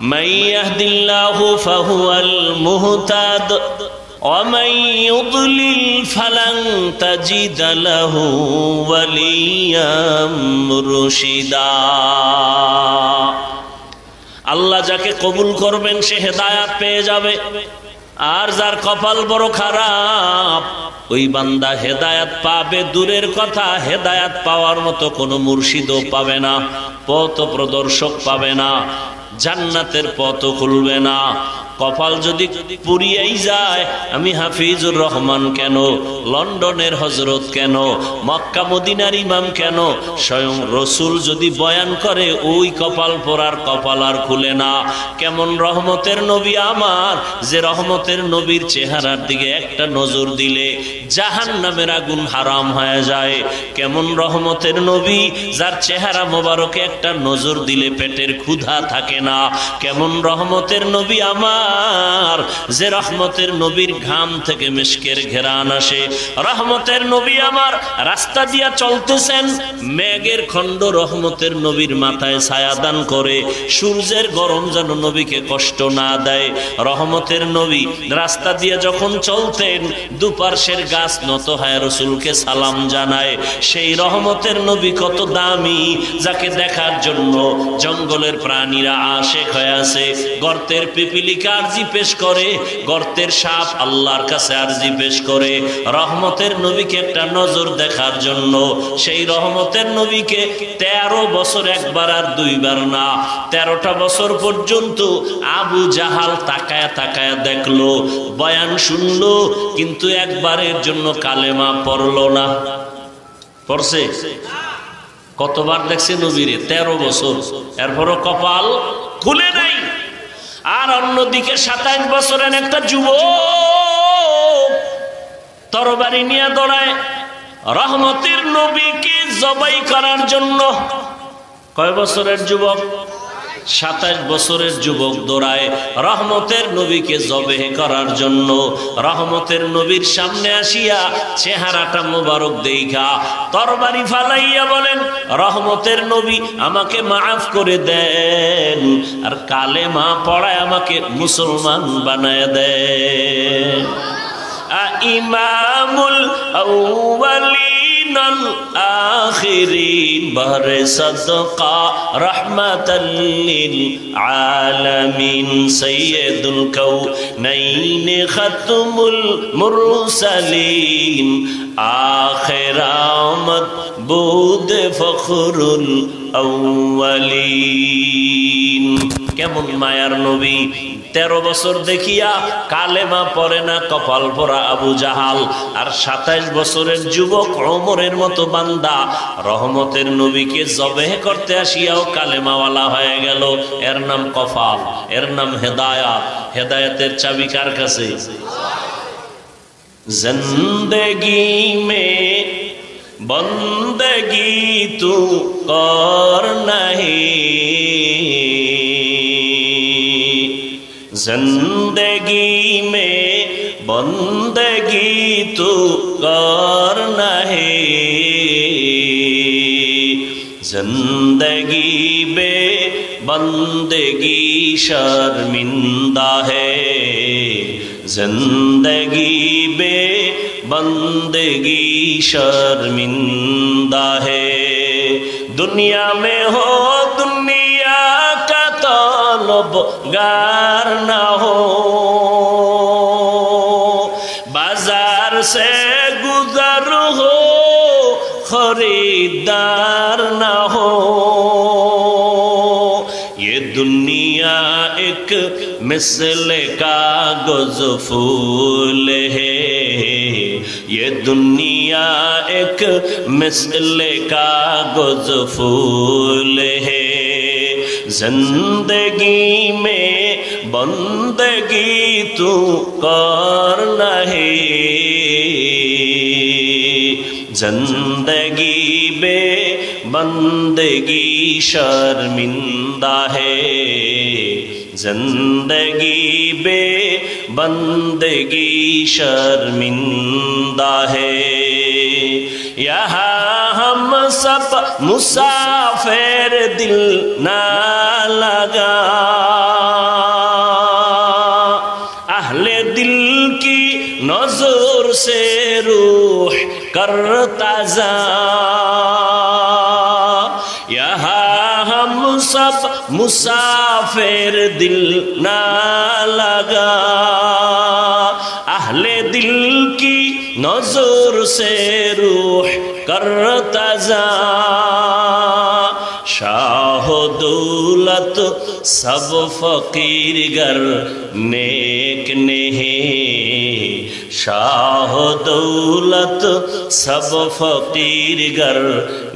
من يهد الله فهو المهتد ومن يضلل فلن تجد له وليا مرشدا। আল্লাহ যাকে কবুল করবেন সে হেদায়েত পেয়ে যাবে, আর যার কপাল বড় খারাপ ওই বান্দা হেদায়েত পাবে দূরের কথা, হেদায়েত পাওয়ার মতো কোনো মুর্শিদও পাবে না, পথ প্রদর্শক পাবে না, জান্নাতের পথ খুলবে না। কপাল যদি পুড়িয়েই যায়, আমি হাফিজুর রহমান কেন, লন্ডনের হজরত কেন, মক্কা মদিনার ইমাম কেন, স্বয়ং রসুল যদি বয়ান করে ওই কপাল পোড়ার কপাল আর খুলে না। কেমন রহমতের নবী আমার, যে রহমতের নবীর চেহারার দিকে একটা নজর দিলে জাহান্নামের আগুন হারাম হয়ে যায়। কেমন রহমতের নবী, যার চেহারা মোবারকে একটা নজর দিলে পেটের ক্ষুধা থাকে না। কেমন রহমতের নবী আমার, যে রহমতের নবীর ঘাম থেকে মিশকের ঘেরান আসে। রহমতের নবী আমার রাস্তা দিয়া চলতেছেন, মেঘের খণ্ড রহমতের নবীর মাথায় ছায়া দান করে, সূর্যের গরম যেন নবীকে কষ্ট না দেয়। রহমতের নবী রাস্তা দিয়ে যখন চলতেন, দুপার্শ্বের গাছ নত হয় রসুলকে সালাম জানায়। সেই রহমতের নবী কত দামি, যাকে দেখার জন্য জঙ্গলের প্রাণীরা আশেক হয়ে আছে। গর্তের পিপিলিকা আরজি পেশ করে, গর্তের সাপ আল্লাহর কাছে আরজি পেশ করে রহমতের নবীকে একটা নজর দেখার জন্য। সেই রহমতের নবীকে 13 বছর একবার আর দুইবার না, 13টা বছর পর্যন্ত আবু জাহাল তাকায়া তাকায়া দেখলো, বয়ান শুনলো, কিন্তু একবারের জন্য কালেমা পড়লো না। পড়ছে? কতবার দেখছে নবীরে? 13 বছর, এরপরও কপাল খুলে নাই। আর অন্যদিকে 27 বছরের একটা যুবক তরবারি নিয়ে দৌড়ায় রহমতের নবীকে জবাই করার জন্য। কয় বছরের যুবক? 27 বছরের যুবক দৌড়ায় রহমতের নবীকে জবেহ করার জন্য। রহমতের নবীর সামনে আসিয়া চেহারাটা মোবারক দেইখা তরবারি ফালাইয়া বলেন, রহমতের নবী আমাকে মাফ করে দেন, আর কালেমা পড়ায় আমাকে মুসলমান বানায় দেন। ইমামুল আউয়ালিন আল আখিরিন বারে সাদকা রাহমাতাল লিল আলামিন সাইয়্যিদুল কাউনাইন খাতমুল মুরসালিন আখিরামত বুদ ফখরুল আউয়ালিন। কেমন মায়ার নবী, 13 বছর দেখিয়া কালেমা পড়ে না কপাল পোড়া আবু জাহাল, আর 27 বছরের যুবক ওমরের মতো বান্দা রহমতের নবীকে জবেহ করতে আসিয়াও কালেমাওয়ালা হয়ে গেল। এর নাম কপাল, এর নাম হেদায়াত। হেদায়াতের চাবি কার কাছে? জিন্দেগি মে বন্দেগি তু কর নাহি, जिंदगी में बंदगी तू करना है, जिंदगी बे बंदगी शर्मिंदा है, जिंदगी बे बंदगी शर्मिंदा है। दुनिया में हो दुनिया का तलबगार ना हो, बाजार से गुजर हो खरीदार ना हो। ये दुनिया एक मिसल कागज फूल है, ये दुनिया एक मिसल कागज फूल है। जिंदगी में बंदगी तू करना है, जिंदगी में बंदगी शर्मिंदा है, जिंदगी बे बंदगी शर्मिंदा है। यहाँ हम सब मुसाफिर दिल ना लगा, से रूह करता जा, यहाँ हम सब मुसाफिर दिल ना लगा, अहले दिल की नजर से रूह करता जा, शाह दौलत सब फकीर गर नेक नहीं, शाह दौलत सब फकीर गर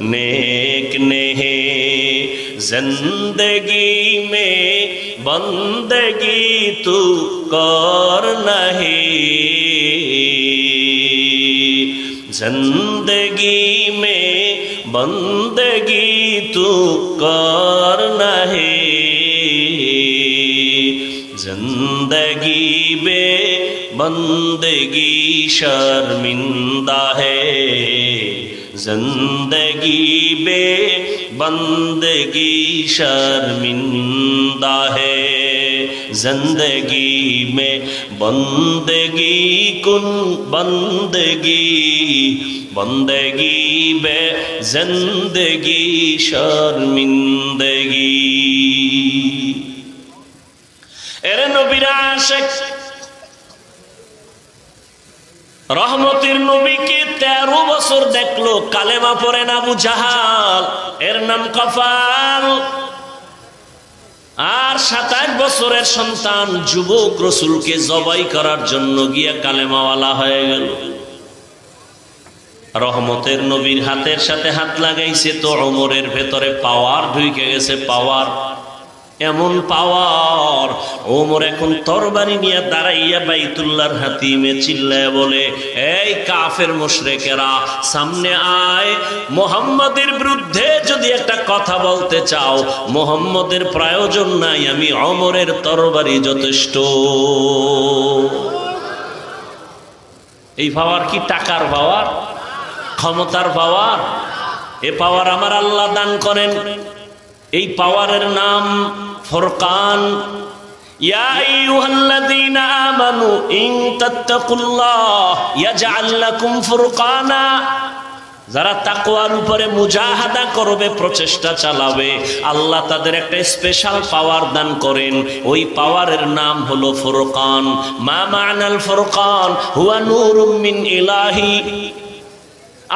नेक नहीं, जिंदगी में बंदगी तू कर नहीं, जिंदगी में बंदगी तू कर नहीं, जिंदगी बे बंदगी शर्मिंदा है, जिंदगी बे बंदगी शर्मिंदा है, जिंदगी में बंदगी कुन बंदगी, बंदगी बे जिंदगी शर्मिंदगी। एरे नबीर आशिक রহমতের নবীকে 13 বছর দেখলো, কালেমা পড়ে না আবু জাহাল, এর নাম কফাল। আর 27 বছরের সন্তান যুবক রাসূলকে জবাই করার জন্য গিয়া কালেমাওয়ালা হয়ে গেল। রহমতের নবীর হাতের সাথে হাত লাগাইছে তো ওমরের ভেতরে পাওয়ার ঢুকে গেছে, পাওয়ার, এমন পাওয়ার। ওমর এখন তরবারি নিয়ে দাঁড়াইয়া বাইতুল্লাহর হাতিমে চিল্লায় বলে, এই কাফের মুশরিকেরা সামনে আয়, মুহাম্মাদের বিরুদ্ধে যদি একটা কথা বলতে চাও, মুহাম্মাদের প্রয়োজন নাই, আমি ওমরের তরবারি যথেষ্ট। এই পাওয়ার কি টাকার পাওয়ার, ক্ষমতার পাওয়ার? এ পাওয়ার আমার আল্লাহ দান করেন। এই পাওয়ারের নাম ফুরকান। ইয়া আইয়ুহাল্লাযীনা আমানু ইন তাত্তাকুল্লাহ ইয়াজআল লাকুম ফুরকানা, যারা তাকওয়ার উপরে মুজাহাদা করবে, প্রচেষ্টা চালাবে, আল্লাহ তাদের একটা স্পেশাল পাওয়ার দান করেন। ওই পাওয়ারের নাম হলো ফুরকান। মা মা'নাল ফুরকান হুয়া নূরুম মিন ইলাহি,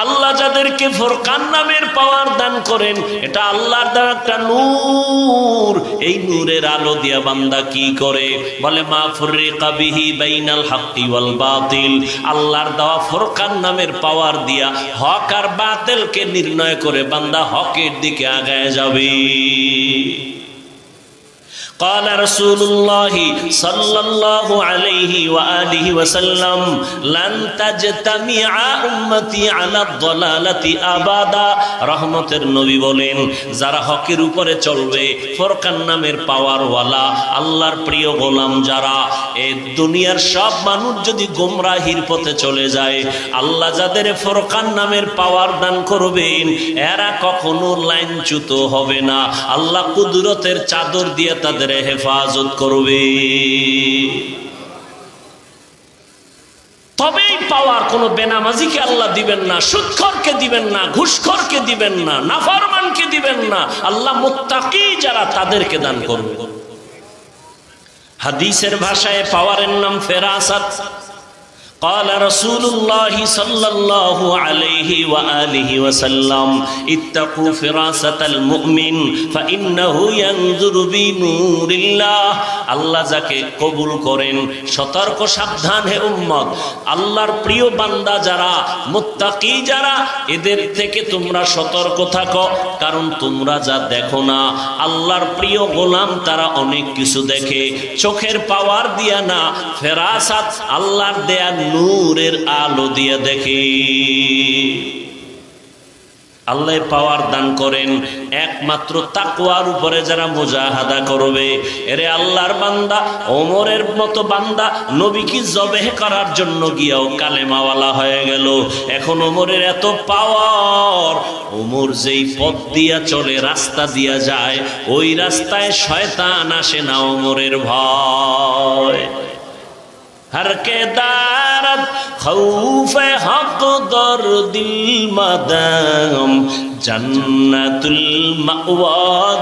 আল্লাহ যাদেরকে ফুরকান নামের পাওয়ার দান করেন, এটা আল্লাহর দেওয়া একটা নূর। এই নূরের আলো দিয়া বান্দা কি করে? বলে মা ফুররিকা বিহি বাইনাল হাক্কি ওয়াল বাতিল, আল্লাহর দেওয়া ফুরকান নামের পাওয়ার দিয়া হক আর বাতিলকে নির্ণয় করে বান্দা হকের দিকে আগায় যাবে। قال رسول الله صلى الله عليه وآله وسلم لن تجتمع أمتي على الضلالة أبدا। রহমতের নবী বলেন, যারা হকের উপরে চলবে, ফুরকান নামের পাওয়ারওয়ালা আল্লাহর প্রিয় গোলাম যারা, এই দুনিয়ার সব মানুষ যদি গোমরাহির পথে চলে যায়, আল্লাহ যাদের ফুরকান নামের পাওয়ার দান করবেন, এরা কখনো লাইনচ্যুত হবে না। আল্লাহ কুদরতের চাদর দিয়ে তাদের হেফাজত করবে। তবেই পাওয়ার কোন বেনামাজিকে আল্লাহ দিবেন না, সুদখোরকে দিবেন না, ঘুষখোরকে দিবেন না, নাফরমানকে দিবেন না। আল্লাহ মুত্তাকি যারা তাদেরকে দান করবে। হাদিসের ভাষায় পাওয়ারের নাম ফেরাসাত। قال رسول الله صلى الله عليه وآله وسلم اتقوا فراسة المؤمن فإنه ينظر بنور الله। আল্লাহ যাকে কবুল করেন, সতর্ক সাবধান হে উম্মত, আল্লাহর প্রিয় বান্দা যারা, মুত্তাকি যারা, এদের থেকে তোমরা সতর্ক থাকো। কারণ তোমরা যা দেখো না, আল্লাহর প্রিয় গোলাম তারা অনেক কিছু দেখে, চোখের পাওয়ার দিয়া না, ফেরাসাত আল্লাহর দেয়া নূরের আলো দিয়ে দেখে। আল্লাহ পাওয়ার দান করেন একমাত্র তাকওয়ার উপরে যারা মুজাহাদা করবে। এরে আল্লাহর বান্দা, ওমরের মতো বান্দা নবীকে জবেহ করার জন্য গিয়াও কালেমাওয়ালা হয়ে গেল। এখন ওমরের এত পাওয়ার, ওমর যেই পথ দিয়া চলে, রাস্তা দিয়া যায়, ওই রাস্তায় শয়তান আসে না ওমরের ভয়। हर के दारत खौफ हक दर दिल मदम जन्नतुल मअवा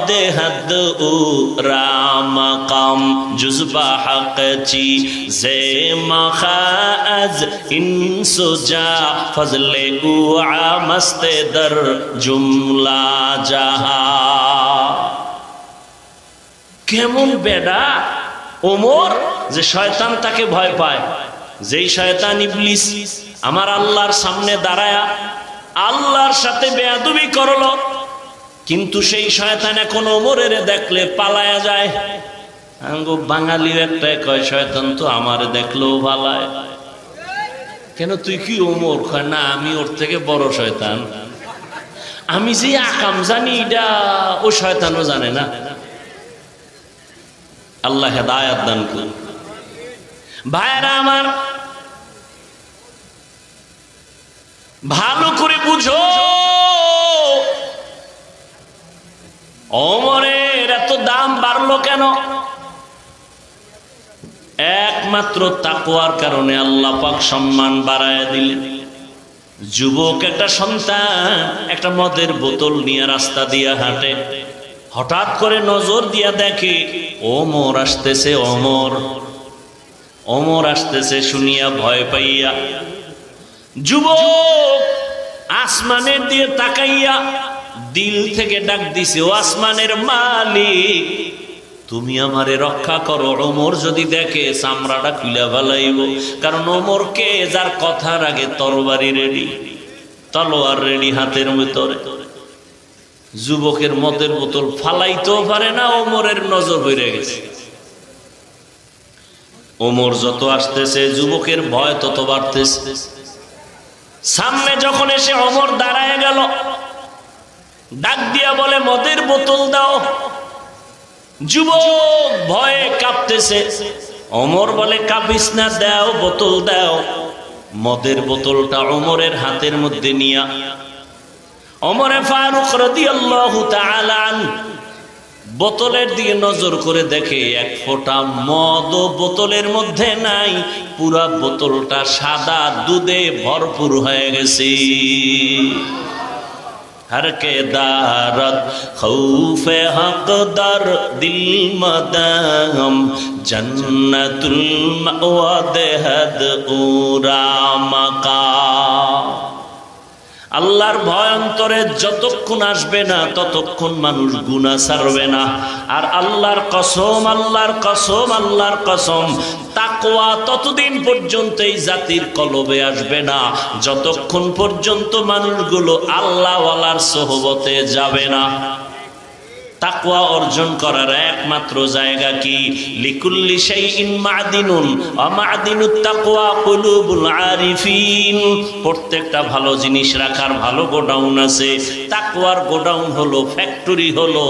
देहद उरा मकाम जुज़बा हक ची जे मखाज इंसुजा फजले उआ मस्ते दर जुमला जहा। केमन बेड़ा ওমর যে শয়তান তাকে ভয় পায়, যেই শয়তান ইবলিস আমার আল্লাহর সামনে দাঁড়ায়া আল্লাহর সাথে বেয়াদবি করলো, কিন্তু সেই শয়তান এখন ওমরের দেখলে পালায়া যায়। আঙ্গো বাঙালিও একটা কয় শয়তান তো আমারে দেখলেও পালায়। কেন তুই কি ওমর? কয় না, আমি ওর থেকে বড় শয়তান। আমি যে আকাম জানি এটা ও শয়তানও জানে না। আল্লাহ হেদায়েত দান করুন। ভাইরা আমার, ভালো করে বুঝো, ওমরের এত দাম বাড়লো কেন? একমাত্র তাকওয়ার কারণে আল্লাহ পাক সম্মান বাড়ায় দিলেন। যুবক একটা সন্তান একটা মদের বোতল নিয়ে রাস্তা দিয়ে হাঁটে, হঠাৎ করে নজর দিয়া দেখে ওমর আসতেছে। ওমর আসতেছে শুনিয়া ভয় পাইয়া যুবক আসমানের দিয়ে তাকাইয়া দিল থেকে ডাক দিছে, ও আসমানের মালিক, তুমি আমারে রক্ষা করো। ওমর যদি দেখে চামড়াটা খুলে ফেলাইব, কারণ ওমরকে যার কথার আগে তরবারি রেডি, তলোয়ার রেডি হাতের ভিতরে। যুবকের মদের বোতল ফালাইতেও পারে না, ওমরের নজর হয়ে গেছে। ওমর যত আসতেছে যুবকের ভয় তত বাড়তেছে। সামনে যখন এসে ওমর দাঁড়ায় গেল, ডাক দিয়া বলে মদের বোতল দাও। যুবক ভয়ে কাঁপতেছে। ওমর বলে কাঁপিস না, দাও বোতল দাও। মদের বোতলটা ওমরের হাতের মধ্যে নিয়া ওমরে ফারুক রাদিয়াল্লাহু তাআলা আনহু বোতলের দিকে নজর করে দেখে এক ফোঁটা মদ বোতলের মধ্যে নাই, পুরা বোতলটা সাদা দুধে ভরপুর হয়ে গেছে। हर के दारत खौफे हक दर दिल मदम जन्नतुल मअवा देहद उरा मकाम। আল্লাহর ভয় অন্তরে যতক্ষণ আসবে না ততক্ষণ মানুষ গুনাহ ছাড়বে না। আর আল্লাহর কসম, আল্লাহর কসম, আল্লাহর কসম, তাকওয়া ততদিন পর্যন্ত এই জাতির কলবে আসবে না যতক্ষণ পর্যন্ত মানুষগুলো আল্লাহওয়ালার সোহবতে যাবে না। তাকওয়া অর্জন করার একমাত্র জায়গা কি? লিকুল্লি শাইইন মাদিনুন ওয়া মাদিনুত তাকওয়া কুলুবুল আরিফিন। প্রত্যেকটা ভালো জিনিস রাখার ভালো গোডাউন আছে। তাকওয়ার গোডাউন হলো, ফ্যাক্টরি হলো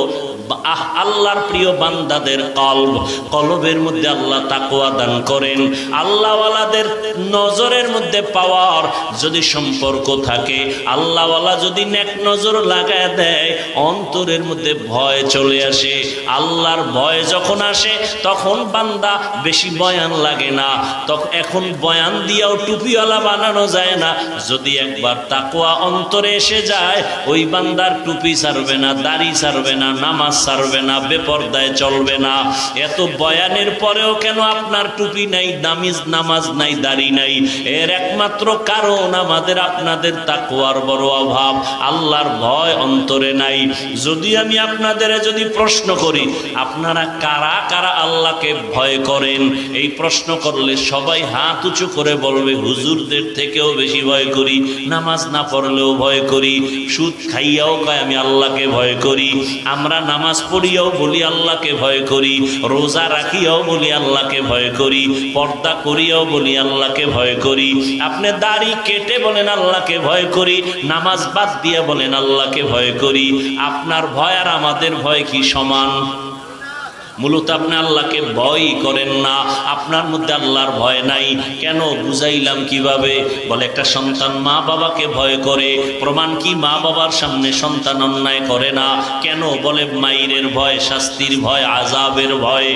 আল্লাহর প্রিয় বান্দাদের কলব। কলবের মধ্যে আল্লাহ তাকওয়া দান করেন। আল্লাহওয়ালাদের নজরের মধ্যে পাওয়ার যদি সম্পর্ক থাকে, আল্লাহওয়ালা যদি নেক নজর লাগায় দেয়, অন্তরের মধ্যে ভয় চলে আসে। আল্লাহর ভয় যখন আসে তখন বান্দা বেশি বয়ান লাগে না। তখন এখন বয়ান দিয়েও টুপিওয়ালা বানানো যায় না। যদি একবার তাকওয়া অন্তরে এসে যায়, ওই বান্দার টুপি ছাড়বে না, দাড়ি ছাড়বে না, নামাজ ছাড়বে না, বেপরদায় চলবে না। এত বয়ানের পরেও কেন আপনার টুপি নাই, নামাজ নাই, দাড়ি নাই? এর একমাত্র কারণ আমাদের আপনাদের তাকওয়ার বড় অভাব। আল্লাহর ভয় অন্তরে নাই। যদি আমি আপনাদের যদি প্রশ্ন করি, আপনারা কারা কারা আল্লাহকে ভয় করেন, এই প্রশ্ন করলে সবাই হাত উঁচু করে বলবে হুজুরদের থেকেও বেশি ভয় করি, নামাজ না পড়লেও ভয় করি, সুদ খাইয়াও কয় আমি আল্লাহকে ভয় করি, আমরা নামাজ পড়িয়াও বলি আল্লাহকে ভয় করি, রোজা রাখিয়াও বলি আল্লাহকে ভয় করি, পর্দা করিয়াও বলি আল্লাহকে ভয় করি। আপনি দাড়ি কেটে বলেন আল্লাহকে ভয় করি, নামাজ বাদ দিয়ে বলেন আল্লাহকে ভয় করি। আপনার ভয় আর আমাদের ভয় কি সমান? মূলত আপনি আল্লাহকে ভয় করেন না, আপনার মধ্যে আল্লাহর ভয় নাই। কেন? বুঝাইলাম কিভাবে। বলে একটা সন্তান মা বাবাকে ভয় করে, প্রমাণ কি? মা বাবার সামনে সন্তান অন্যায় করে না। কেন? বলে মাইরের ভয়, শাস্তির ভয়, আযাবের ভয়।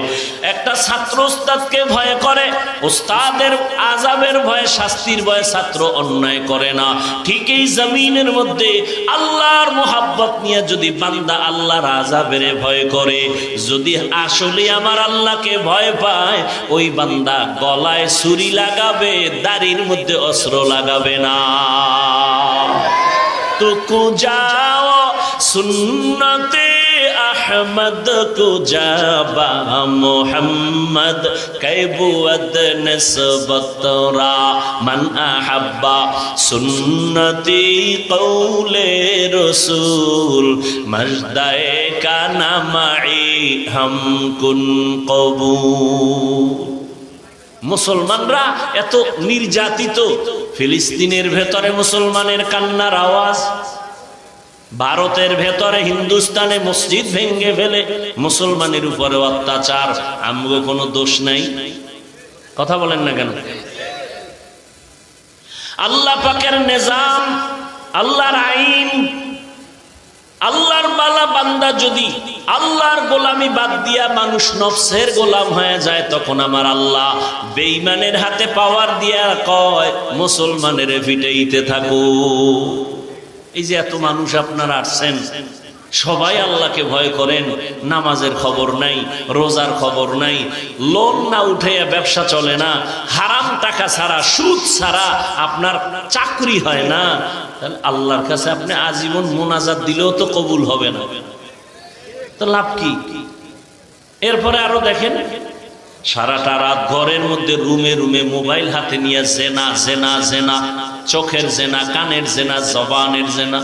একটা ছাত্র ওস্তাদকে ভয় করে, ওস্তাদের আযাবের ভয়, শাস্তির ভয় ছাত্র অন্যায় করে না। ঠিক এই জমিনের মধ্যে আল্লাহর মোহাব্বত নিয়ে যদি বান্দা আল্লাহর আযাবের ভয় করে, যদি আসলে আমার আল্লাহকে ভয় পায়, ওই বান্দা গলায় ছুরি লাগাবে, দাড়ির মধ্যে অস্ত্র লাগাবে না। তো যাও সুন্নতে अहमद को जाबा मोहम्मद कैबुअद नस्बतरा मन अहब्बा सुन्नती कौले रसूल मजदाए का नामाई हम कुन कबूल। মুসলমানরা এত নির্যাতিত, ফিলিস্তিনের ভেতরে মুসলমানের কান্নার আওয়াজ, ভারতের ভেতরে হিন্দুস্তানে মসজিদ ভেঙে ফেলে মুসলমানের উপরে অত্যাচার, আমগো কোনো দোষ নাই? কথা বলেন না কেন? আল্লাহ পাকের নিজাম, আল্লাহর আইন, আল্লাহর বালা বান্দা যদি আল্লাহর গোলামি বাদ দিয়া মানুষ নফসের গোলাম হয়ে যায়, তখন আমার আল্লাহ বেঈমানের হাতে পাওয়ার দিয়া কয় মুসলমানের পিটাইতে থাকো। এই যে এত মানুষ আপনারা আসছেন, সবাই আল্লাহকে ভয় করেন, নামাজের খবর নাই, রোজার খবর নাই, লোন না উঠে ব্যবসা চলে না, হারাম টাকা ছাড়া, সুদ ছাড়া আপনার চাকরি হয় না, তাহলে আল্লাহর কাছে আপনি আজীবন মোনাজাত দিলেও তো কবুল হবে না, তো লাভ কি? এরপরে আরো দেখেন, সারাটা রাত ঘরের মধ্যে রুমে রুমে মোবাইল হাতে নিয়ে জেনা জেনা জেনা, চোখের জেনা, কানের জেনা, জবানের জেনা,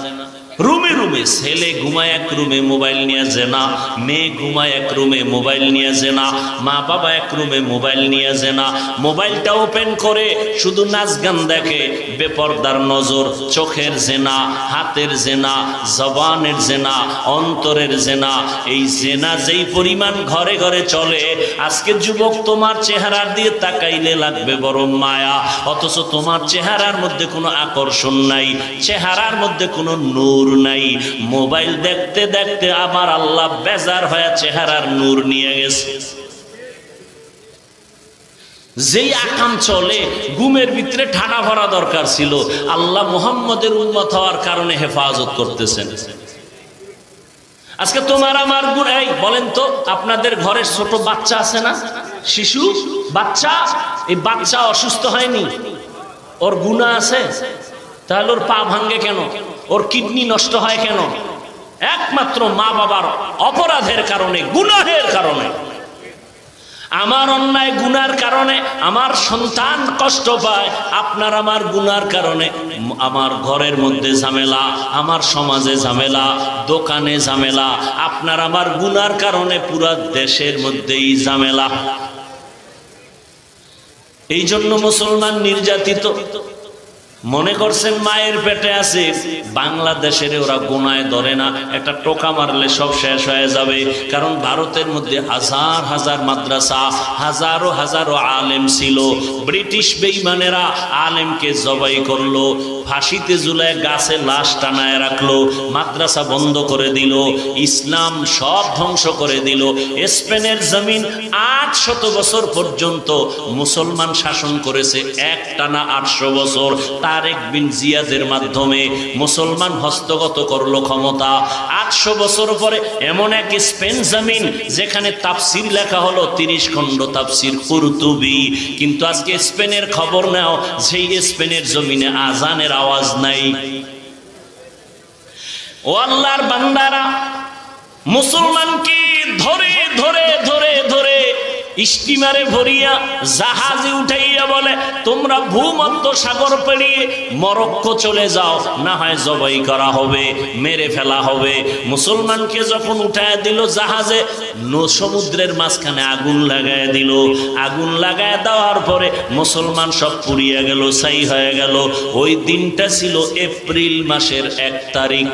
রুমে রুমে। ছেলে ঘুমায় এক রুমে মোবাইল নিয়ে জেনা, মেয়ে ঘুমায় এক রুমে মোবাইল নিয়ে জেনা, মা বাবা এক রুমে মোবাইল নিয়ে জেনা। মোবাইলটা ওপেন করে শুধু নাচ গান দেখে, বেপরদার নজর, চোখের জেনা, হাতের জেনা, জবানের জেনা, অন্তরের জেনা। এই জেনা যেই পরিমাণ ঘরে ঘরে চলে, আজকে যুবক তোমার চেহারার দিয়ে তাকাইলে লাগবে বড় মায়া, অথচ তোমার চেহারার মধ্যে কোনো আকর্ষণ নাই, চেহারার মধ্যে কোনো নূর নাই। মোবাইল দেখতে দেখতে আমার আল্লাহ বেজার হয়ে চেহারার নূর নিয়ে গেছে। যেই আকাম চলে, ঘুমের ভিতরে ঠাডা ভরা দরকার ছিল, আল্লাহ মুহাম্মদের উম্মত হওয়ার কারণে হেফাজত করতেছেন। আজকে তোমার আমার গুণ। এই বলেন তো, আপনাদের ঘরে ছোট বাচ্চা আছে না, শিশু বাচ্চা, এই বাচ্চা অসুস্থ হয়নি, ওর গুনাহ আছে? তাহলে ওর পা ভাঙ্গে কেন? ওর কিডনি নষ্ট হয় কেন? একমাত্র মা বাবার অপরাধের কারণে, গুনাহের কারণে। আমার অন্যায় গুনার কারণে আমার সন্তান কষ্ট পায়, আপনার আমার গুনার কারণে আমার ঘরের মধ্যে ঝামেলা, আমার সমাজে ঝামেলা, দোকানে ঝামেলা, আপনার আমার গুনার কারণে পুরা দেশের মধ্যেই ঝামেলা। এই জন্য মুসলমান নির্যাতিত। মনে করছেন মায়ের পেটে আছে, বাংলাদেশের ওরা গুনায় ধরে না, একটা টোকা মারলে সব শেষ হয়ে যাবে। কারণ ভারতের মধ্যে হাজার হাজার মাদ্রাসা, হাজারো হাজারো আলেম ছিল। ব্রিটিশ বেঈমানেরা আলেমকে জবাই করলো, ফাঁসিতে ঝুলায় গাছে লাশ টানায় রাখলো, মাদ্রাসা বন্ধ করে দিল, ইসলাম সব ধ্বংস করে দিল। স্পেনের জমিন 800 বছর পর্যন্ত মুসলমান শাসন করেছে, এক টানা 800 বছর। তারেক বিন জিয়াদের মাধ্যমে মুসলমান হস্তগত করলো ক্ষমতা। 800 বছর পরে এমন এক স্পেন জমিন যেখানে তাফসির লেখা হলো 30 খণ্ড তাফসির কুরতুবী। কিন্তু আজকে স্পেনের খবর নাও, সেই স্পেনের জমিনে আজানের আওয়াজ নাই। ও আল্লাহর বান্দারা, মুসলমানকে ধরে ধরে ধরে ধরে স্টিমারে ভরিয়া জাহাজে উঠাইয়া বলে তোমরা ভূমধ্য সাগর পেরিয়ে মরক্কো চলে যাও, না হয় জবাই করা হবে, মেরে ফেলা হবে। মুসলমানকে যখন উঠাইয়া দিল জাহাজে, সমুদ্রের মাঝখানে আগুন লাগাইয়া দিল। আগুন লাগাইয়া দেওয়ার পরে মুসলমান সব পুড়িয়া গেল, ছাই হয়ে গেল। ওই দিনটা ছিল এপ্রিল মাসের 1 তারিখ।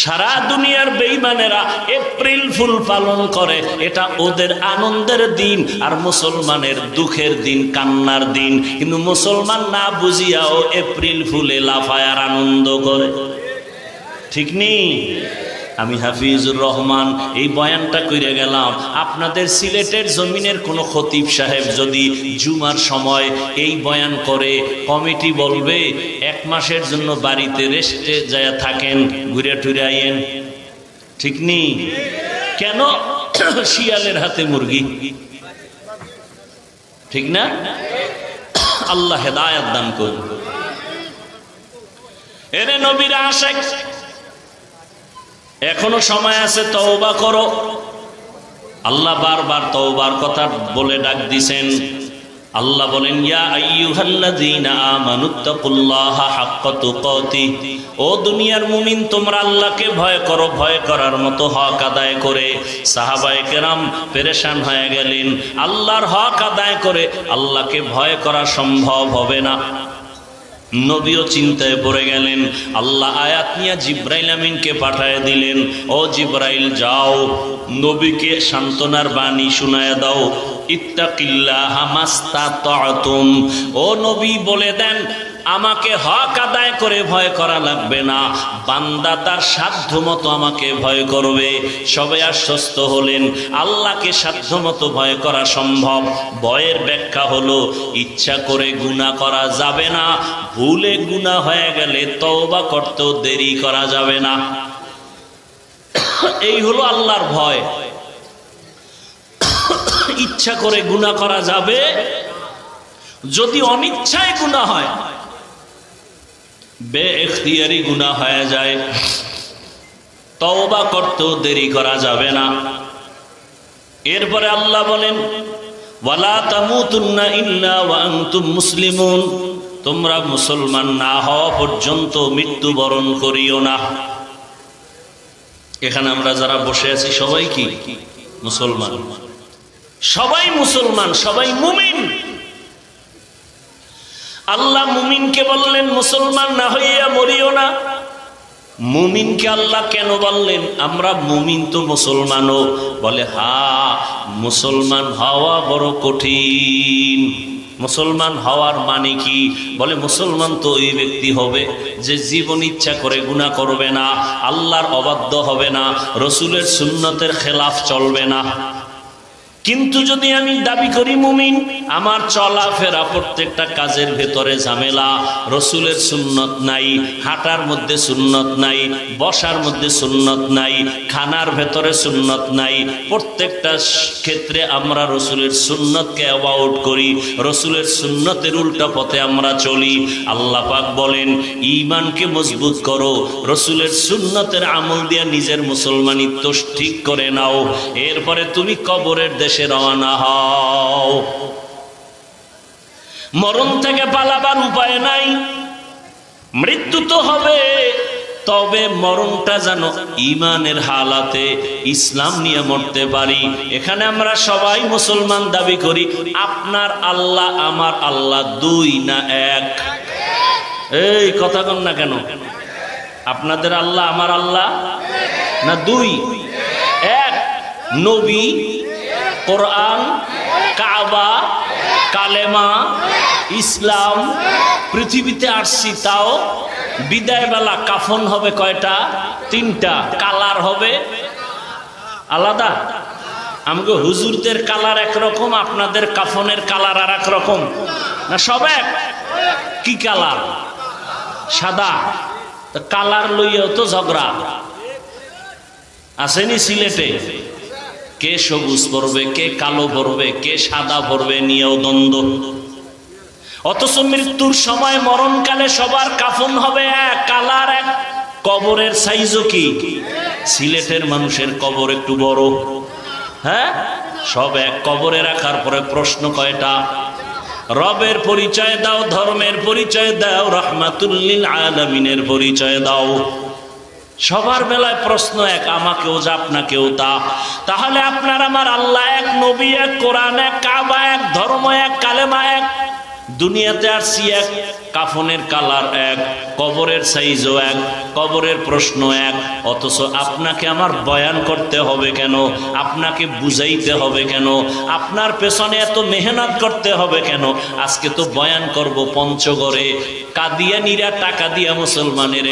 সারা দুনিয়ার বেঈমানেরা এপ্রিল ফুল পালন করে, এটা ওদের আনন্দের দিন, আর মুসলমানের দুঃখের দিন, কান্নার দিন। কিন্তু মুসলমান না বুঝিয়াও এপ্রিল ফুলে লাফায় আর আনন্দ করে, ঠিক নেই? আমি হাফিজুর রহমান এই বয়ানটা কইরে গেলাম। আপনাদের সিলেটের জমিনের কোনো খতিব সাহেব যদি জুমার সময় এই বয়ান করে, কমিটি বলবে 1 মাসের জন্য বাড়িতে রেস্টে যায় থাকেন, ঘুরে টুরে আইয়েন, ঠিক নেই? কেন? শিয়ালের হাতে মুরগি, ঠিক না? আল্লাহ হেদায়েত দান করুন। এরে নবীর আশিক, এখনো সময় আছে, তওবা করো। আল্লাহ বারবার তওবার কথা বলে ডাক দিছেন। আল্লাহ বলেন, ইয়া আইয়ুহাল্লাযীনা আমানুত্তাকুল্লাহা হাক্কা তুকাতিহ, ও দুনিয়ার মুমিন তোমরা আল্লাহকে ভয় করো, ভয় করার মতো হক আদায় করে। সাহাবায়ে কেরাম পেরেশান হয়ে গেলেন, আল্লাহর হক আদায় করে আল্লাহকে ভয় করা সম্ভব হবে না। নবীও চিন্তায় পড়ে গেলেন। আল্লাহ আয়াত নিয়ে জিব্রাইল আমিনকে পাঠায় দিলেন, ও জিব্রাইল যাও, নবীকে সান্ত্বনার বাণী শুনায়া দাও, ইত্তাকিল্লাহা মাস্তাতাতুম। ও নবী বলে দেন, আমাকে হক আদায় করে ভয় করা লাগবে না, বান্দা তার সাধ্য মতো আমাকে ভয় করবে। সবাই আশ্বস্ত হলেন, আল্লাহকে সাধ্য মতো ভয় করা সম্ভব। ভয়ের ব্যাখ্যা হলো, ইচ্ছা করে গুনাহ করা যাবে না, ভুলে গুনাহ হয়ে গেলে তওবা করতেও দেরি করা যাবে না। এই হলো আল্লাহর ভয়। ইচ্ছা করে গুনাহ করা যাবে, যদি অনিচ্ছায় গুনাহ হয়, বেইখতিয়ারি গুনাহ হয়ে যায়, তওবা করতেও দেরি করা যাবে না। এরপরে আল্লাহ বলেন, ওয়ালা তামুতুন্না ইল্লা ওয়া আনতুম মুসলিমুন, তোমরা মুসলমান না হওয়া পর্যন্ত মৃত্যুবরণ করিও না। এখানে আমরা যারা বসে আছি সবাই কি মুসলমান? সবাই মুসলমান, সবাই মুমিন। আল্লাহ মুমিনকে বললেন মুসলমান না হইয়া মরিও না। মুমিনকে আল্লাহ কেন বললেন? আমরা মুমিন তো মুসলমানও। বলে হ্যাঁ, মুসলমান হওয়া বড় কঠিন। মুসলমান হওয়ার মানে কি? বলে মুসলমান তো ওই ব্যক্তি হবে যে জীবন ইচ্ছা করে গুনাহ করবে না, আল্লাহর অবাধ্য হবে না, রসুলের সুন্নতের খেলাফ চলবে না। কিন্তু যদি আমি দাবি করি মুমিন, আমার চলাফেরা প্রত্যেকটা কাজের ভেতরে ঝামেলা, রসুলের সুন্নত নাই, হাঁটার মধ্যে সুন্নত নাই, বসার মধ্যে সুন্নত নাই, খানার ভেতরে সুন্নত নাই, প্রত্যেকটা ক্ষেত্রে আমরা রসুলের সুন্নতকে অ্যাভয়েড করি, রসুলের সুন্নতের উল্টা পথে আমরা চলি। আল্লাহ পাক বলেন, ঈমানকে মজবুত করো, রসুলের সুন্নতের আমল দিয়ে নিজের মুসলমানিত্ব ঠিক করে নাও, এরপরে তুমি কবরের দেশে রওনা হও। মরণ থেকে পালাবার উপায় নাই, মৃত্যু তো হবে, তবে মরণটা যেন ঈমানের হালাতে ইসলাম নিয়ে মরতে পারি। এখানে আমরা সবাই মুসলমান দাবি করি। আপনার আল্লাহ আমার আল্লাহ দুই না এক? এই কথা কন না কেন? আপনাদের আল্লাহ আমার আল্লাহ না দুই? এক। নবী, কোরআন, কাবা, কালেমা, ইসলাম, পৃথিবীতে আসছি তাও বিদায় বেলা কাফন হবে কয়টা? 3টা। কালার হবে আলাদা। আমাকে হুজুরদের কালার একরকম, আপনাদের কাফনের কালার আর এক রকম না? সব এক? কি কালার? সাদা। কালার লইয়াও তো ঝগড়া আসেনি সিলেটে। কে সবুজ পরবে, কে কালো পরবে, কে সাদা পরবে নিয়েও দ্বন্দ্ব। অথচ মৃত্যুর সময় মরণকালে সবার কাফন হবে এক, কালার এক। কবরের সাইজও কি? সিলেটের মানুষের কবর একটু বড়, হ্যাঁ, সব এক। কবরে রাখার পরে প্রশ্ন কয়টা? রবের পরিচয় দাও, ধর্মের পরিচয় দাও, রাহমাতুল লিল আলামিনের পরিচয় দাও। সবার বেলায় প্রশ্ন এক, আমাকেও যা আপনাকেও তা। তাহলে আপনার আমার আল্লাহ এক, নবী এক, কোরআন এক, কাবা এক, ধর্ম এক, কালেমা এক। দুনিয়াতে আসছি এক, কাফনের কালার এক, কবরের সাইজও এক, কবরের প্রশ্ন এক, অথচ আপনাকে আমার বয়ান করতে হবে কেন? আপনাকে বুঝাইতে হবে কেন? আপনার পেছনে এত মেহনত করতে হবে কেন? আজকে তো বয়ান করব পঞ্চগড়ে, কাদিয়ানীরা টাকা দিয়া মুসলমানের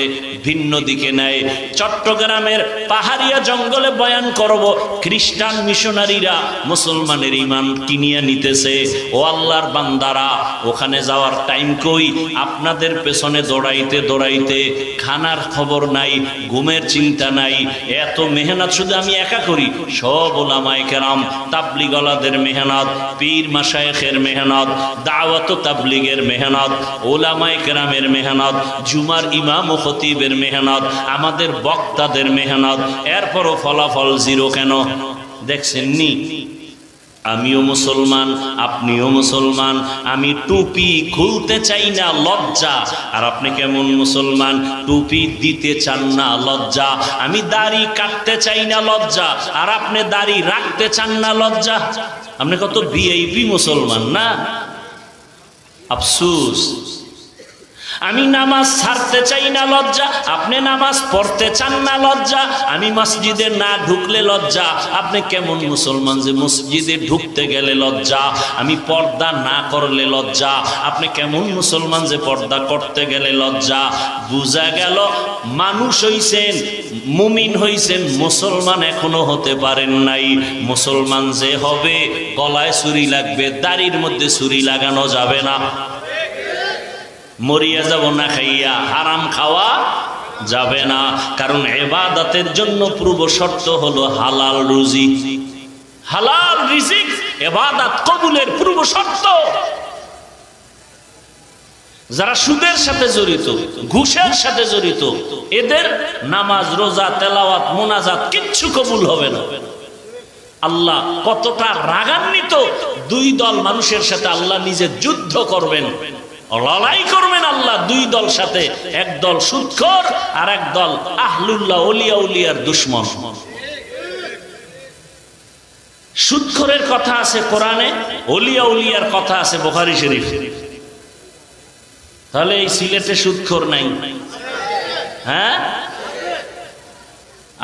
ভিন্ন দিকে নেয়। চট্টগ্রামের পাহাড়িয়া জঙ্গলে বয়ান করব, খ্রিস্টান মিশনারিরা মুসলমানের ইমান কিনিয়া নিতেছে। ও আল্লাহর বান্দারা, ওখানে যাওয়ার টাইম কই? আপনাদের পেছনে দৌড়াইতে দৌড়াইতে খানার খবর নাই, ঘুমের চিন্তা নাই। এত মেহনত শুধু আমি একা করি? সব ওলামায়ে কেরাম, তাবলিগওয়ালাদের মেহনত, পীর মাশায়েখের মেহনত, দাওয়াত ও তাবলিগের মেহনত, ওলামায়ে কেরামের মেহনত, জুমার ইমাম ও খতিবের মেহনত, আমাদের বক্তাদের মেহনত, এরপরও ফলাফল জিরো কেন? দেখছেন নি? আমিও মুসলমান, আপনিও মুসলমান, আমি টুপি খুলতে চাই না, লজ্জা। আর আপনি কেমন মুসলমান? টুপি দিতে চান না, লজ্জা। আমি দাড়ি কাটতে চাই না, লজ্জা। আর আপনি দাড়ি রাখতে চান না, লজ্জা। আপনি কত ভিআইপি মুসলমান না? আফসোস। আমি নামাজ ছাড়তে চাই না, লজ্জা। আপনি নামাজ পড়তে চান না, লজ্জা। আমি মসজিদে না ঢুকলে লজ্জা। আপনি কেমন মুসলমান যে মসজিদে ঢুকতে গেলে লজ্জা? আমি পর্দা না করলে লজ্জা। আপনি কেমন মুসলমান যে পর্দা করতে গেলে লজ্জা? বুঝা গেল মানুষ হইছেন, মুমিন হইছেন, মুসলমান এখনো হতে পারেন নাই। মুসলমান যে হবে, গলায় ছুরি লাগবে, দাড়ির মধ্যে ছুরি লাগানো যাবে না। মরিয়া যাব না খাইয়া, হারাম খাওয়া যাবে না। কারণ ইবাদতের জন্য পূর্ব শর্ত হলো হালাল রুজি। হালাল রিজিক ইবাদত কবুলের পূর্ব শর্ত। যারা সুদের সাথে জড়িত, ঘুষের সাথে জড়িত, এদের নামাজ, রোজা, তেলাওয়াত, মুনাজাত কিচ্ছু কবুল হবে না। আল্লাহ কতটা রাগান্বিত! দুই দল মানুষের সাথে আল্লাহ নিজে যুদ্ধ করবেন, লড়াই করবেন আল্লাহ দুই দল সাথে। এক দল সুদখোর আর এক দল আহলুল্লাহ, ওলিয়া উলিয়ার দুশমন। সুদখোরের কথা আছে কোরআনে, ওলিয়া উলিয়ার কথা আছে বুখারী শরীফ। তাহলে এই সিলেটে সুদখোর নাই? হ্যাঁ,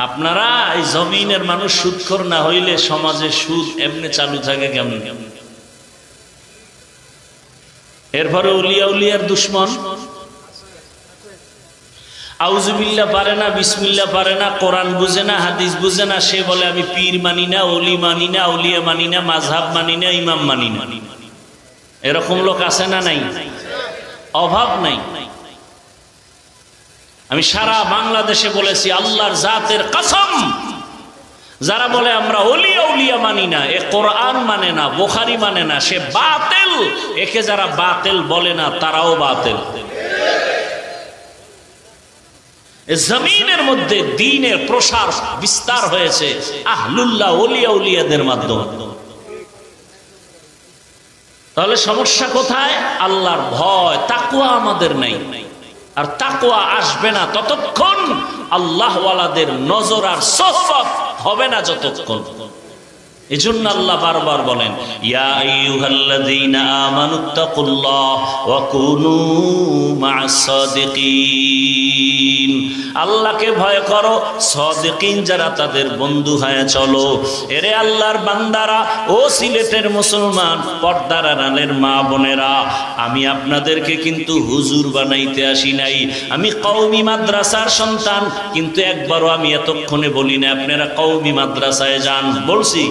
আপনারা এই জমিনের মানুষ সুদখোর না হইলে সমাজে সুদ এমনি চালু থাকে কেমন? এরপরে উলিয়া উলিয়ার দুশমন। আউযুবিল্লাহ পারে না, বিসমিল্লাহ পারে না, কোরআন বুঝে না, হাদিস বুঝে না, সে বলে আমি পীর মানি না, ওলি মানি না, আউলিয়া মানি না, মাযহাব মানি না, ইমাম মানি না। এরকম লোক আছে না নাই? অভাব নাই। আমি সারা বাংলাদেশে বলেছি, আল্লাহর জাতের কসম, যারা বলে আমরা ওলিয়া উলিয়া মানি না, এ কোরআন মানে না, বুখারী মানে না, সে বাতিল। একে যারা বাতিল বলে না, তারাও বাতিল। জমিনের মধ্যে দ্বীনের প্রসার বিস্তার হয়েছে আহলুল্লাহ, ওলিয়া উলিয়াদের মাধ্যমে। তাহলে সমস্যা কোথায়? আল্লাহর ভয়, তাকওয়া আমাদের নাই। আর তাকওয়া আসবে না ততক্ষণ, আল্লাহ ওয়ালাদের নজর আর সোহবত হবে না যতক্ষণ। এজন্য আল্লাহ বারবার বলেন, ইয়া আইয়ুহাল্লাযীনা আমানুত্তাকুল্লাহ ওয়া কুনু মা'আস সাদিকিন। আল্লাহকে ভয় করো, সাদিকিন যারা তাদের বন্ধু হয়ে চলো। এরে আল্লাহর বান্দারা, ও সিলেটের মুসলমান, পর্দার আড়ালের মা বোনেরা, আমি আপনাদেরকে কিন্তু হুজুর বানাইতে আসি নাই। আমি কওমি মাদ্রাসার সন্তান, কিন্তু একবারও আমি এতক্ষণে বলি না আপনারা কওমি মাদ্রাসায় যান। বলছি?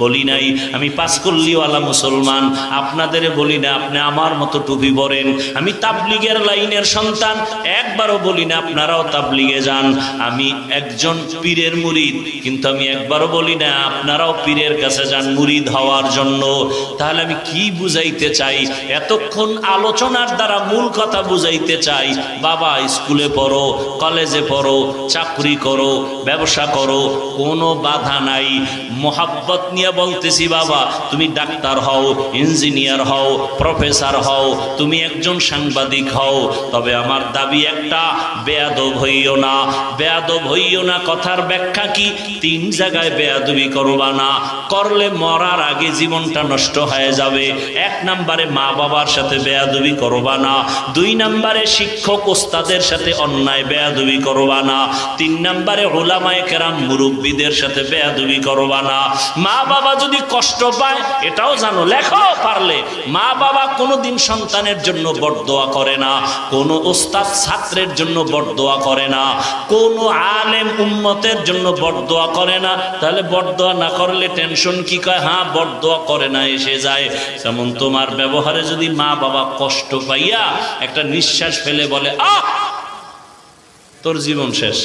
বলি নাই। আমি পাঁচকল্লিওয়ালা মুসলমান, আপনাদের বলি না আপনি আমার মতো টুপি পরেন। আমি তাবলিগের লাইনের সন্তান, একবারও বলি না আপনারাও তাবলিগে যান। আমি একজন পীরের মুরিদ, কিন্তু আমি একবারও বলি না আপনারাও পীরের কাছে যান মুরিদ হওয়ার জন্য। তাহলে আমি কি বুঝাইতে চাই? এতক্ষণ আলোচনার দ্বারা মূল কথা বুঝাইতে চাই, বাবা স্কুলে পড়ো, কলেজে পড়ো, চাকরি করো, ব্যবসা করো, কোনো বাধা নাই। মোহাব্বত নিয়ে নিয়ে বলতেছি বাবা তুমি ডাক্তার হও, ইঞ্জিনিয়ার হও, প্রফেসর হও, তুমি একজন সাংবাদিক হও, তবে আমার দাবি একটা, বেয়াদব হইও না। বেয়াদব হইও না কথার ব্যাখ্যা কি? 3 জায়গায় বেয়াদবি করবা না, করলে মরার আগে জীবনটা নষ্ট হয়ে যাবে। 1 নম্বরে মা বাবার সাথে বেয়াদবি করবা না, 2 নম্বরে শিক্ষক ওস্তাদের সাথে অন্যায় বেয়াদবি করবা না, 3 নম্বরে উলামায়ে কেরাম মুরব্বীদের সাথে বেয়াদবি করবা না। মা বাবা যদি কষ্ট পায় এটাও জানো, লেখো পারলে, মা বাবা কোনোদিন সন্তানের জন্য বরদোয়া করে না, কোনো ওস্তাদ ছাত্রের জন্য বরদোয়া করে না, কোনো আলেম উম্মতের জন্য বরদোয়া করে না। তাহলে বরদোয়া না করলে টেনশন কি? কয় হ্যাঁ বরদোয়া করে না, এসে যায়। যেমন তোমার ব্যবহারে যদি মা বাবা কষ্ট পাইয়া একটা নিঃশ্বাস ফেলে বলে আহ, তোর জীবন শেষ।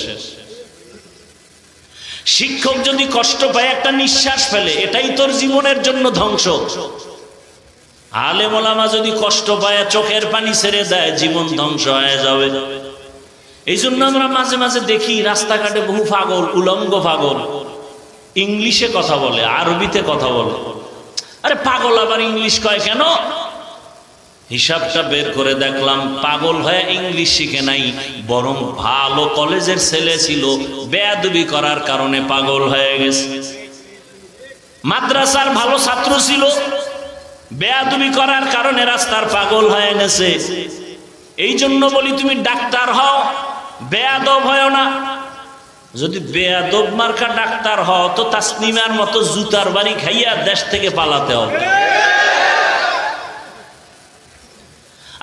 শিক্ষক যদি কষ্ট পায় একটা নিঃশ্বাস ফেলে, এটাই তোর জীবনের জন্য ধ্বংস। আলেম ওলামা যদি কষ্ট পায় চোখের পানি ছেড়ে দেয়, জীবন ধ্বংস হয়ে যাবে। এই জন্য আমরা মাঝে মাঝে দেখি রাস্তাঘাটে বহু পাগল, উলঙ্গ পাগল, ইংলিশে কথা বলে, আরবিতে কথা বলে। আরে পাগল আবার ইংলিশ কয় কেন? হিসাবটা বের করে দেখলাম, পাগল হয়ে ইংলিশ শিখে নাই, বরং ভালো কলেজের ছেলে ছিল, বেয়াদবি করার কারণে পাগল হয়ে গেছে। মাদ্রাসার ভালো ছাত্র ছিল, বেয়াদবি করার কারণে রাস্তার পাগল হয়ে গেছে। এই জন্য বলি তুমি ডাক্তার হও, বেয়াদব হয় না। যদি বেয়াদব মার্কা ডাক্তার হও তো তাসনিমার মতো জুতার বাড়ি খাইয়া দেশ থেকে পালাতে হবে।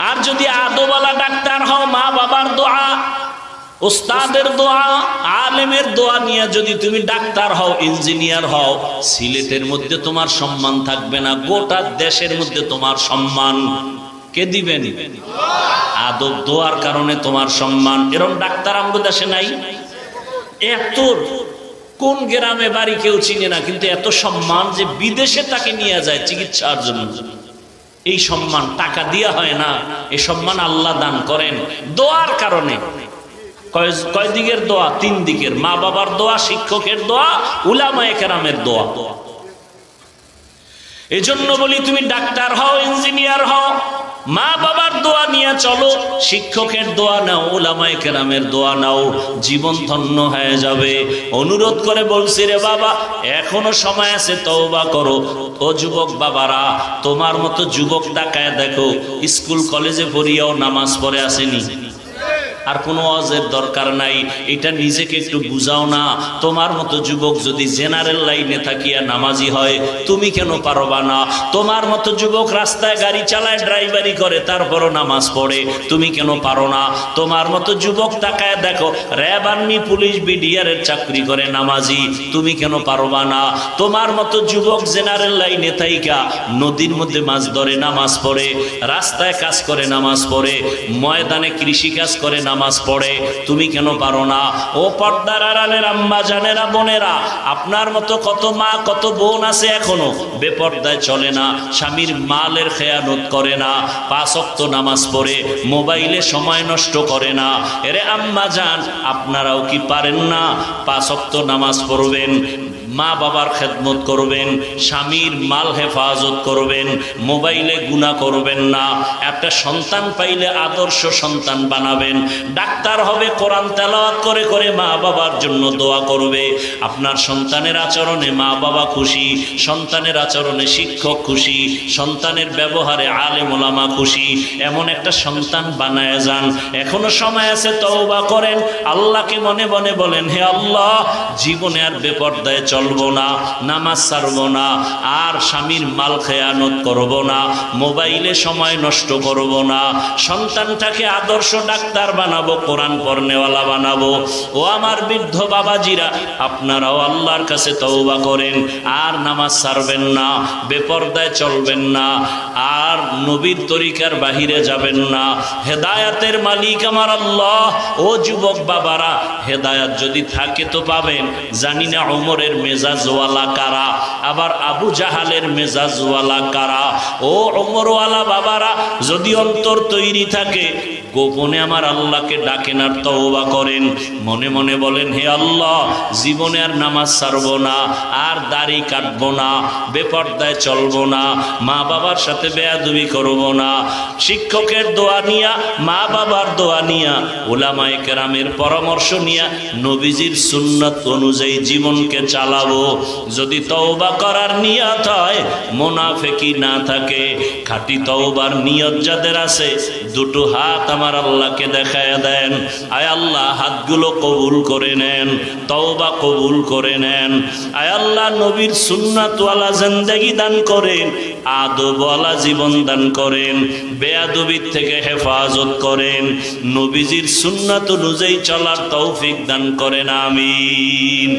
আর যদি আদওয়ালা ডাক্তার হও, মা বাবার দোয়া, ওস্তাদের দোয়া, আলেমের দোয়া নিয়ে যদি তুমি ডাক্তার হও, ইঞ্জিনিয়ার হও, সিলেটের মধ্যে তোমার সম্মান থাকবে না, গোটা দেশের মধ্যে তোমার সম্মান কে দিবেন? আদব দোয়ার কারণে তোমার সম্মান। এরকম ডাক্তার আমাদের দেশে নাই। এত কোন গ্রামে বাড়ি কেউ চিনে না, কিন্তু এত সম্মান যে বিদেশে তাকে নিয়ে যায় চিকিৎসার জন্য। এই সম্মান টাকা দিয়া হয় না, এই সম্মান আল্লাহ দান করেন দোয়ার কারণে। কয় দিকের দোয়া? 3 দিকের, মা বাবার দোয়া, শিক্ষকের দোয়া, উলামায়ে কেরামের দোয়া। এজন্য বলি তুমি ডাক্তার হও, ইঞ্জিনিয়ার হও, মা বাবার দোয়া নিয়ে চলো, শিক্ষকের দোয়া নাও, উলামায়ে কেরামের দোয়া নাও, জীবন ধন্য হয়ে যাবে। অনুরোধ করে বলছি রে বাবা, এখনো সময় আছে, তওবা করো। ও যুবক বাবারা, তোমার মতো যুবক তাকায় দেখো, স্কুল কলেজে পড়িয়াও নামাজ পড়ে আসেনি। আর কোনো ওয়াজের দরকার নাই, এটা নিজেকে একটু বুঝাও না। তোমার মতো যুবক যদি জেনারেল লাইনে থাকিয়া নামাজি হয়, তুমি কেন পারবা না? তোমার মতো যুবক রাস্তায় গাড়ি চালায়, ড্রাইভারি করে, তারপরও নামাজ পড়ে, তুমি কেন পারো না? তোমার মতো যুবক তাকায় দেখো, র্যাব, আর্মি, পুলিশ, বিডিআরের চাকরি করে, নামাজি, তুমি কেন পারবা না? তোমার মতো যুবক জেনারেল লাইনে থাইকা নদীর মধ্যে মাছ ধরে, নামাজ পড়ে, রাস্তায় কাজ করে, নামাজ পড়ে, ময়দানে কৃষি কাজ করে, নামাজ পড়ে, তুমি কেন পারো না? ও পর্দার আড়ালের আম্মা জানেরা, বোনেরা, আপনার মতো কত মা, কত বোন আছে এখনো বেপর্দায় চলে না, স্বামীর মালের খেয়ানত করে না, 5 ওয়াক্ত নামাজ পড়ে, মোবাইলে সময় নষ্ট করে না। এরে আম্মা জান, আপনারাও কি পারেন না 5 ওয়াক্ত নামাজ পড়বেন, মা বাবার খেদমত করবেন, স্বামীর মাল হেফাজত করবেন, মোবাইলে গুনাহ করবেন না। একটা সন্তান পাইলে আদর্শ সন্তান বানাবেন, ডাক্তার হবে, কোরআন তেলাওয়াত করে করে মা বাবার জন্য দোয়া করবে। আপনার সন্তানের আচরণে মা বাবা খুশি, সন্তানের আচরণে শিক্ষক খুশি, সন্তানের ব্যবহারে আলেম ওলামা খুশি, এমন একটা সন্তান বানায় যান। এখনো সময় আছে, তওবা করেন, আল্লাহকে মনে মনে বলেন, হে আল্লাহ, জীবনে আর বেপর্দায় চলবো না, নামাজ ছাড়বো না, আর স্বামীর মাল খেয়ানত করব না, মোবাইলে সময় নষ্ট করব না, সন্তানটাকে আদর্শ ডাক্তার বানাবো, কোরআন পড়নেওয়ালা বানাবো। ও আমার বৃদ্ধ বাবাজিরা, আপনারাও আল্লাহর কাছে তওবা করেন, আর নামাজ ছাড়বেন না, বেপর্দায় চলবেন না, আর নবীর তরিকার বাহিরে যাবেন না। হেদায়াতের মালিক আমার আল্লাহ। ও যুবক বাবারা, হেদায়াত যদি থাকে তো পাবেন। জানি না ওমরের মেজাজওয়ালা কারা, আবার আবু জাহালের মেজাজওয়ালা কারা। ও ওমরওয়ালা বাবারা, যদি অন্তর তৈরি থাকে গোপনে আমার আল্লাহকে ডাকেন আর তওবা করেন, মনে মনে বলেন হে আল্লাহ, জীবনে আর নামাজ ছাড়বো না, আর দাড়ি কাটবো না, বেপর্দায় চলবো না, মা বাবার সাথে বেয়াদবি করবো না, শিক্ষকের দোয়া নিয়া, মা বাবার দোয়া নিয়া, উলামায়ে কেরামের পরামর্শ নিয়া নবীজির সুন্নাত অনুযায়ী জীবনকে চালাবো। যদি তওবা করার নিয়ত হয়, মুনাফিকি না থাকে, খাঁটি তওবার নিয়ত যাদের আছে, দুটো হাত আমার আল্লাহকে দেখায় দেন। আয় আল্লাহ, হাতগুলো কবুল করে নেন, তওবা কবুল করে নেন। আয় আল্লাহ, নবীর সুন্নাতওয়ালা জিন্দেগি দান করেন, আদবওয়ালা জীবন দান করেন, বেয়াদবির থেকে হেফাজত করেন, নবীজির সুন্নাত অনুযায়ী চলার তৌফিক দান করেন। আমিন।